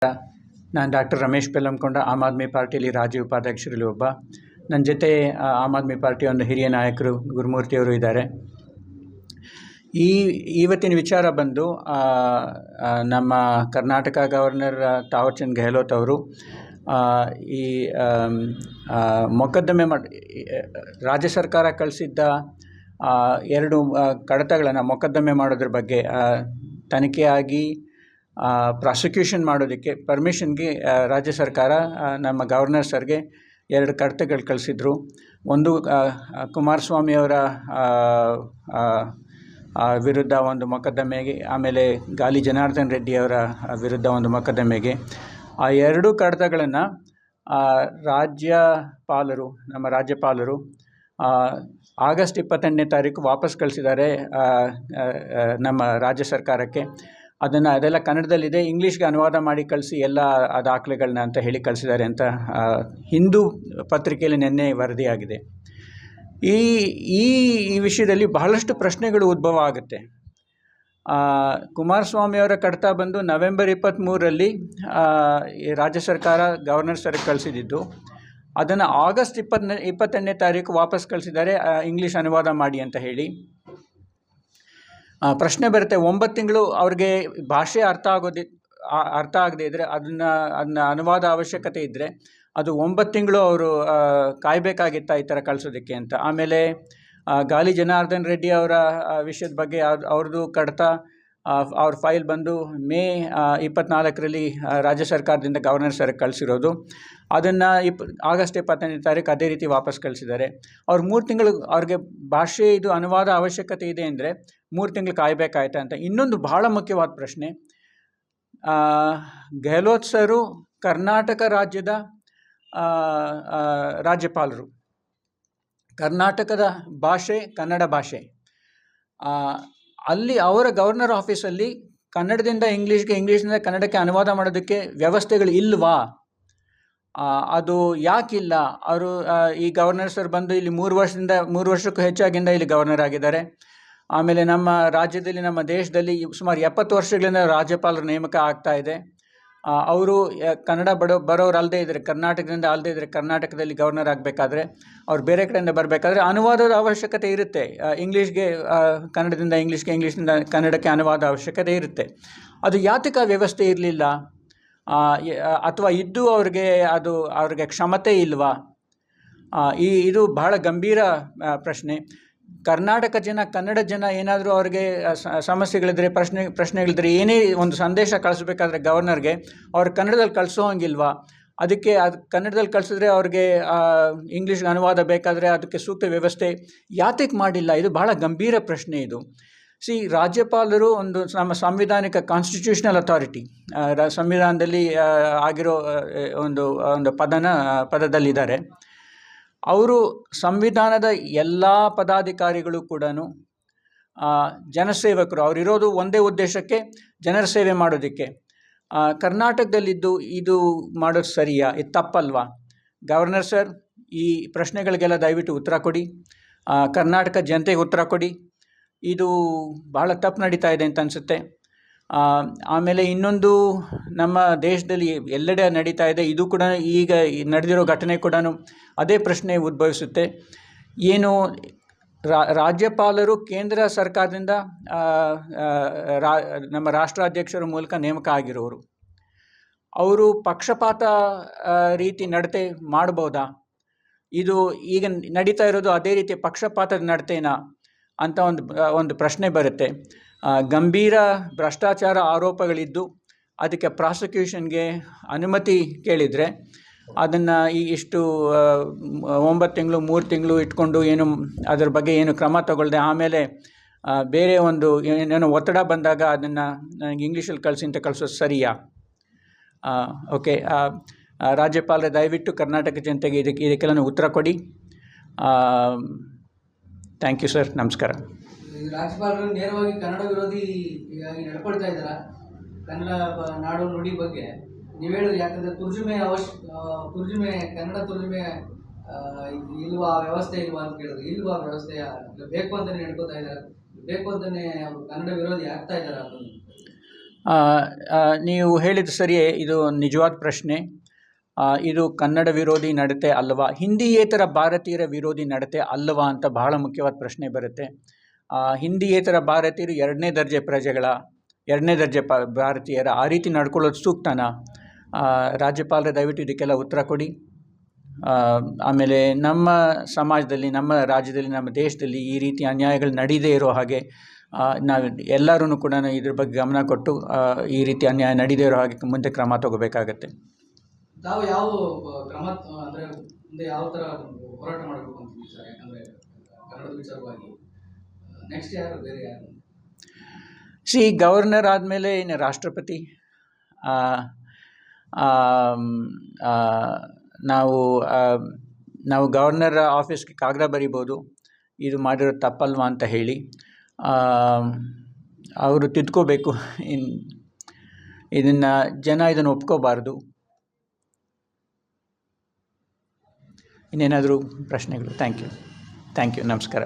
ನಾನು ಡಾಕ್ಟರ್ ರಮೇಶ್ ಬೆಲ್ಲಂಕೊಂಡ, ಆಮ್ ಆದ್ಮಿ ಪಾರ್ಟಿಯಲ್ಲಿ ರಾಜ್ಯ ಉಪಾಧ್ಯಕ್ಷರಲ್ಲಿ ಒಬ್ಬ. ನನ್ನ ಜೊತೆ ಆಮ್ ಆದ್ಮಿ ಪಾರ್ಟಿಯ ಒಂದು ಹಿರಿಯ ನಾಯಕರು ಗುರುಮೂರ್ತಿಯವರು ಇದ್ದಾರೆ. ಇವತ್ತಿನ ವಿಚಾರ ಬಂದು ನಮ್ಮ ಕರ್ನಾಟಕ ಗವರ್ನರ್ ತಾವರ್ಚಂದ್ ಗೆಹ್ಲೋಟ್ ಅವರು ಈ ಮೊಕದ್ದಮೆ ರಾಜ್ಯ ಸರ್ಕಾರ ಕಳಿಸಿದ್ದ 2 ಕಡತಗಳನ್ನು ಮೊಕದ್ದಮೆ ಮಾಡೋದ್ರ ಬಗ್ಗೆ ತನಿಖೆಯಾಗಿ ಪ್ರಾಸಿಕ್ಯೂಷನ್ ಮಾಡೋದಕ್ಕೆ ಪರ್ಮಿಷನ್ಗೆ ರಾಜ್ಯ ಸರ್ಕಾರ ನಮ್ಮ ಗವರ್ನರ್ ಸರ್ಗೆ 2 ಕಡತಗಳು ಕಳಿಸಿದ್ರು. ಒಂದು ಕುಮಾರಸ್ವಾಮಿಯವರ ವಿರುದ್ಧ ಒಂದು ಮೊಕದ್ದಮೆಗೆ, ಆಮೇಲೆ ಗಾಲಿ ಜನಾರ್ದನ್ ರೆಡ್ಡಿಯವರ ವಿರುದ್ಧ ಒಂದು ಮೊಕದ್ದಮೆಗೆ. ಆ 2 ಕಡತಗಳನ್ನು ನಮ್ಮ ರಾಜ್ಯಪಾಲರು ಆಗಸ್ಟ್ 28ನೇ ತಾರೀಕು ವಾಪಸ್ ಕಳಿಸಿದ್ದಾರೆ ನಮ್ಮ ರಾಜ್ಯ ಸರ್ಕಾರಕ್ಕೆ. ಅದೆಲ್ಲ ಕನ್ನಡದಲ್ಲಿದೆ, ಇಂಗ್ಲೀಷ್ಗೆ ಅನುವಾದ ಮಾಡಿ ಕಳಿಸಿ ಎಲ್ಲ ದಾಖಲೆಗಳನ್ನ ಅಂತ ಹೇಳಿ ಕಳಿಸಿದ್ದಾರೆ ಅಂತ ಹಿಂದೂ ಪತ್ರಿಕೆಯಲ್ಲಿ ನಿನ್ನೆ ವರದಿಯಾಗಿದೆ. ಈ ವಿಷಯದಲ್ಲಿ ಬಹಳಷ್ಟು ಪ್ರಶ್ನೆಗಳು ಉದ್ಭವ ಆಗುತ್ತೆ. ಕುಮಾರಸ್ವಾಮಿಯವರ ಕಡತ ಬಂದು ನವೆಂಬರ್ 23ರಲ್ಲಿ ರಾಜ್ಯ ಸರ್ಕಾರ ಗವರ್ನರ್ ಸರ್ಗೆ ಕಳಿಸಿದ್ದು, ಅದನ್ನು ಆಗಸ್ಟ್ 28ನೇ ತಾರೀಕು ವಾಪಸ್ ಕಳಿಸಿದ್ದಾರೆ ಇಂಗ್ಲೀಷ್ ಅನುವಾದ ಮಾಡಿ ಅಂತ ಹೇಳಿ. ಪ್ರಶ್ನೆ ಬರುತ್ತೆ, 9 ತಿಂಗಳು ಅವ್ರಿಗೆ ಭಾಷೆ ಅರ್ಥ ಆಗದೇ ಇದ್ದರೆ, ಅದನ್ನ ಅನುವಾದ ಅವಶ್ಯಕತೆ ಇದ್ದರೆ ಅದು 9 ತಿಂಗಳು ಅವರು ಕಾಯಬೇಕಾಗಿತ್ತ ಈ ಥರ ಕಳಿಸೋದಕ್ಕೆ ಅಂತ. ಆಮೇಲೆ ಗಾಲಿ ಜನಾರ್ದನ್ ರೆಡ್ಡಿ ಅವರ ವಿಷಯದ ಬಗ್ಗೆ ಅವ್ರದ್ದು ಕಡತ, ಅವ್ರ ಫೈಲ್ ಬಂದು ಮೇ 24ರಲ್ಲಿ ರಾಜ್ಯ ಸರ್ಕಾರದಿಂದ ಗವರ್ನರ್ ಸರ್ಗೆ ಕಳಿಸಿರೋದು. ಅದನ್ನು ಆಗಸ್ಟ್ 28ನೇ ತಾರೀಕು ಅದೇ ರೀತಿ ವಾಪಸ್ ಕಳಿಸಿದ್ದಾರೆ. ಅವ್ರು 3 ತಿಂಗಳು ಅವ್ರಿಗೆ ಭಾಷೆ ಇದು ಅನುವಾದ ಅವಶ್ಯಕತೆ ಇದೆ ಅಂದರೆ 3 ತಿಂಗಳು ಕಾಯಬೇಕಾಯ್ತಾ ಅಂತ. ಇನ್ನೊಂದು ಬಹಳ ಮುಖ್ಯವಾದ ಪ್ರಶ್ನೆ, ಗೆಹ್ಲೋಟ್ ಸರು ಕರ್ನಾಟಕ ರಾಜ್ಯದ ರಾಜ್ಯಪಾಲರು. ಕರ್ನಾಟಕದ ಭಾಷೆ ಕನ್ನಡ ಭಾಷೆ. ಅಲ್ಲಿ ಅವರ ಗವರ್ನರ್ ಆಫೀಸಲ್ಲಿ ಕನ್ನಡದಿಂದ ಇಂಗ್ಲೀಷ್ಗೆ, ಇಂಗ್ಲೀಷ್ನಿಂದ ಕನ್ನಡಕ್ಕೆ ಅನುವಾದ ಮಾಡೋದಕ್ಕೆ ವ್ಯವಸ್ಥೆಗಳು ಇಲ್ವಾ? ಅದು ಯಾಕಿಲ್ಲ? ಅವರು ಈ ಗವರ್ನರ್ ಸರ್ ಬಂದು ಇಲ್ಲಿ 3 ವರ್ಷಕ್ಕೂ ಹೆಚ್ಚಾಗಿಂದ ಇಲ್ಲಿ ಗವರ್ನರ್ ಆಗಿದ್ದಾರೆ. ಆಮೇಲೆ ನಮ್ಮ ರಾಜ್ಯದಲ್ಲಿ, ನಮ್ಮ ದೇಶದಲ್ಲಿ ಸುಮಾರು 70 ವರ್ಷಗಳಿಂದ ರಾಜ್ಯಪಾಲರ ನೇಮಕ ಆಗ್ತಾ ಇದೆ. ಅವರು ಕನ್ನಡ ಬರೋರು ಅಲ್ಲದೆ ಇದ್ದರೆ, ಕರ್ನಾಟಕದಿಂದ ಅಲ್ಲದೆ ಇದ್ದರೆ, ಕರ್ನಾಟಕದಲ್ಲಿ ಗವರ್ನರ್ ಆಗಬೇಕಾದ್ರೆ, ಅವ್ರು ಬೇರೆ ಕಡೆಯಿಂದ ಬರಬೇಕಾದ್ರೆ ಅನುವಾದದ ಅವಶ್ಯಕತೆ ಇರುತ್ತೆ. ಇಂಗ್ಲೀಷ್ಗೆ ಕನ್ನಡದಿಂದ ಇಂಗ್ಲೀಷ್ಗೆ, ಇಂಗ್ಲೀಷ್ನಿಂದ ಕನ್ನಡಕ್ಕೆ ಅನುವಾದ ಅವಶ್ಯಕತೆ ಇರುತ್ತೆ. ಅದು ಯಾತಕ ವ್ಯವಸ್ಥೆ ಇರಲಿಲ್ಲ? ಅಥವಾ ಇದ್ದು ಅವ್ರಿಗೆ ಕ್ಷಮತೆ ಇಲ್ವಾ? ಇದು ಬಹಳ ಗಂಭೀರ ಪ್ರಶ್ನೆ. ಕರ್ನಾಟಕ ಜನ, ಕನ್ನಡ ಜನ ಏನಾದರೂ ಅವ್ರಿಗೆ ಸಮಸ್ಯೆಗಳಿದ್ರೆ, ಪ್ರಶ್ನೆಗಳಿದ್ರೆ, ಏನೇ ಒಂದು ಸಂದೇಶ ಕಳಿಸ್ಬೇಕಾದ್ರೆ ಗವರ್ನರ್ಗೆ ಅವ್ರು ಕನ್ನಡದಲ್ಲಿ ಕಳಿಸೋ ಹಂಗಿಲ್ವಾ? ಅದಕ್ಕೆ ಕನ್ನಡದಲ್ಲಿ ಕಳಿಸಿದ್ರೆ ಅವ್ರಿಗೆ ಇಂಗ್ಲೀಷ್ಗೆ ಅನುವಾದ ಬೇಕಾದರೆ ಅದಕ್ಕೆ ಸೂಕ್ತ ವ್ಯವಸ್ಥೆ ಯಾತಕ್ಕೆ ಮಾಡಿಲ್ಲ? ಇದು ಬಹಳ ಗಂಭೀರ ಪ್ರಶ್ನೆ ಇದು. ರಾಜ್ಯಪಾಲರು ಒಂದು ನಮ್ಮ ಸಾಂವಿಧಾನಿಕ ಕಾನ್ಸ್ಟಿಟ್ಯೂಷನಲ್ ಅಥಾರಿಟಿ, ಸಂವಿಧಾನದಲ್ಲಿ ಆಗಿರೋ ಒಂದು ಪದದಲ್ಲಿದ್ದಾರೆ. ಅವರು ಸಂವಿಧಾನದ ಎಲ್ಲ ಪದಾಧಿಕಾರಿಗಳು ಕೂಡ ಜನಸೇವಕರು. ಅವರಿರೋದು ಒಂದೇ ಉದ್ದೇಶಕ್ಕೆ, ಜನರ ಸೇವೆ ಮಾಡೋದಕ್ಕೆ. ಕರ್ನಾಟಕದಲ್ಲಿದ್ದು ಇದು ಮಾಡೋದು ಸರಿಯಾ? ಇದು ತಪ್ಪಲ್ವಾ? ಗವರ್ನರ್ ಸರ್, ಈ ಪ್ರಶ್ನೆಗಳಿಗೆಲ್ಲ ದಯವಿಟ್ಟು ಉತ್ತರ ಕೊಡಿ. ಕರ್ನಾಟಕ ಜನತೆಗೆ ಉತ್ತರ ಕೊಡಿ. ಇದು ಬಹಳ ತಪ್ಪು ನಡೀತಾ ಇದೆ ಅಂತ ಅನಿಸುತ್ತೆ. ಆಮೇಲೆ ಇನ್ನೊಂದು, ನಮ್ಮ ದೇಶದಲ್ಲಿ ಎಲ್ಲೆಡೆ ನಡೀತಾ ಇದೆ, ಇದು ಕೂಡ ಈಗ ನಡೆದಿರೋ ಘಟನೆ ಕೂಡ ಅದೇ ಪ್ರಶ್ನೆ ಉದ್ಭವಿಸುತ್ತೆ. ಏನು, ರಾಜ್ಯಪಾಲರು ಕೇಂದ್ರ ಸರ್ಕಾರದಿಂದ ನಮ್ಮ ರಾಷ್ಟ್ರಾಧ್ಯಕ್ಷರ ಮೂಲಕ ನೇಮಕ ಆಗಿರೋರು. ಅವರು ಪಕ್ಷಪಾತ ರೀತಿ ನಡತೆ ಮಾಡ್ಬೋದಾ? ಇದು ಈಗ ನಡೀತಾ ಇರೋದು ಅದೇ ರೀತಿ ಪಕ್ಷಪಾತದ ನಡತೆನಾ ಅಂತ ಒಂದು ಪ್ರಶ್ನೆ ಬರುತ್ತೆ. ಗಂಭೀರ ಭ್ರಷ್ಟಾಚಾರ ಆರೋಪಗಳಿದ್ದು ಅದಕ್ಕೆ ಪ್ರಾಸಿಕ್ಯೂಷನ್ಗೆ ಅನುಮತಿ ಕೇಳಿದರೆ ಅದನ್ನು ಇಷ್ಟು 9 ತಿಂಗಳು 3 ತಿಂಗಳು ಇಟ್ಕೊಂಡು ಅದ್ರ ಬಗ್ಗೆ ಏನು ಕ್ರಮ ತಗೊಳ್ಳದೆ, ಆಮೇಲೆ ಬೇರೆ ಏನೋ ಒತ್ತಡ ಬಂದಾಗ ಅದನ್ನು ನನಗೆ ಇಂಗ್ಲೀಷಲ್ಲಿ ಕಳಿಸಿ ಅಂತ ಕಳಿಸೋದು ಸರಿಯಾ? ಓಕೆ, ರಾಜ್ಯಪಾಲರೇ ದಯವಿಟ್ಟು ಕರ್ನಾಟಕ ಜನತೆಗೆ ಇದಕ್ಕೆಲ್ಲ ಉತ್ತರ ಕೊಡಿ. ಥ್ಯಾಂಕ್ ಯು ಸರ್, ನಮಸ್ಕಾರ. ರಾಜ್ಯಪಾಲರು ನೇರವಾಗಿ ಕನ್ನಡ ವಿರೋಧಿ ನಡ್ಕೊಳ್ತಾ ಇದ್ದಾರಾ? ಕನ್ನಡ ನಾಡು ನುಡಿ ಬಗ್ಗೆ ನೀವು ಹೇಳೋದು, ಯಾಕಂದರೆ ಕನ್ನಡ ತುರ್ಜುಮೆ ಇಲ್ವಾ, ವ್ಯವಸ್ಥೆ ಇಲ್ವಾ ಅಂತ ಕೇಳಿದ್ರು. ಇಲ್ವಾ ವ್ಯವಸ್ಥೆ? ಬೇಕು ಅಂತಲೇ ನಡ್ಕೋತಾ ಇದ್ದಾರೆ, ಬೇಕು ಅಂತಲೇ ಅವರು ಕನ್ನಡ ವಿರೋಧಿ ಆಗ್ತಾ ಇದ್ದಾರೆ. ಆ, ನೀವು ಹೇಳಿದ ಸರಿಯೇ, ಇದು ನಿಜವಾದ ಪ್ರಶ್ನೆ. ಇದು ಕನ್ನಡ ವಿರೋಧಿ ನಡತೆ ಅಲ್ಲವಾ, ಹಿಂದಿಯೇತರ ಭಾರತೀಯರ ವಿರೋಧಿ ನಡತೆ ಅಲ್ಲವಾ ಅಂತ ಬಹಳ ಮುಖ್ಯವಾದ ಪ್ರಶ್ನೆ ಬರುತ್ತೆ. ಹಿಂದಿಯೇತರ ಭಾರತೀಯರು ಎರಡನೇ ದರ್ಜೆ ಪ್ರಜೆಗಳ, ಎರಡನೇ ದರ್ಜೆ ಭಾರತೀಯರ, ಆ ರೀತಿ ನಡ್ಕೊಳ್ಳೋದು ಸೂಕ್ತನಾ? ರಾಜ್ಯಪಾಲರು ದಯವಿಟ್ಟು ಇದಕ್ಕೆಲ್ಲ ಉತ್ತರ ಕೊಡಿ. ಆಮೇಲೆ ನಮ್ಮ ಸಮಾಜದಲ್ಲಿ, ನಮ್ಮ ರಾಜ್ಯದಲ್ಲಿ, ನಮ್ಮ ದೇಶದಲ್ಲಿ ಈ ರೀತಿ ಅನ್ಯಾಯಗಳು ನಡೀದೇ ಇರೋ ಹಾಗೆ ನಾವು ಎಲ್ಲರೂ ಕೂಡ ಇದ್ರ ಬಗ್ಗೆ ಗಮನ ಕೊಟ್ಟು ಈ ರೀತಿ ಅನ್ಯಾಯ ನಡೀದೇ ಇರೋ ಹಾಗೆ ಮುಂದೆ ಕ್ರಮ ತಗೋಬೇಕಾಗತ್ತೆ. ತಾವು ಯಾವ ಕ್ರಮ ಅಂದರೆ ಮುಂದೆ ಯಾವ ಥರ ಹೋರಾಟ ಮಾಡಬೇಕು ಅಂತೀವಿ ಸರ್? ಯಾಕಂದರೆ ಕನ್ನಡದ ವಿಚಾರವಾಗಿ ನೆಕ್ಸ್ಟ್ ಯಾರು, ಬೇರೆ ಯಾರು? ಗವರ್ನರ್ ಆದಮೇಲೆ ಇನ್ನು ರಾಷ್ಟ್ರಪತಿ. ನಾವು ಗವರ್ನರ್ ಆಫೀಸ್ಗೆ ಕಾಗದ ಬರಿಬೋದು, ಇದು ಮಾಡಿರೋ ತಪ್ಪಲ್ವಾ ಅಂತ ಹೇಳಿ. ಅವರು ತಿದ್ಕೋಬೇಕು. ಇದನ್ನು ಒಪ್ಕೋಬಾರ್ದು. ಇನ್ನೇನಾದರೂ ಪ್ರಶ್ನೆಗಳು? ಥ್ಯಾಂಕ್ ಯು, ನಮಸ್ಕಾರ.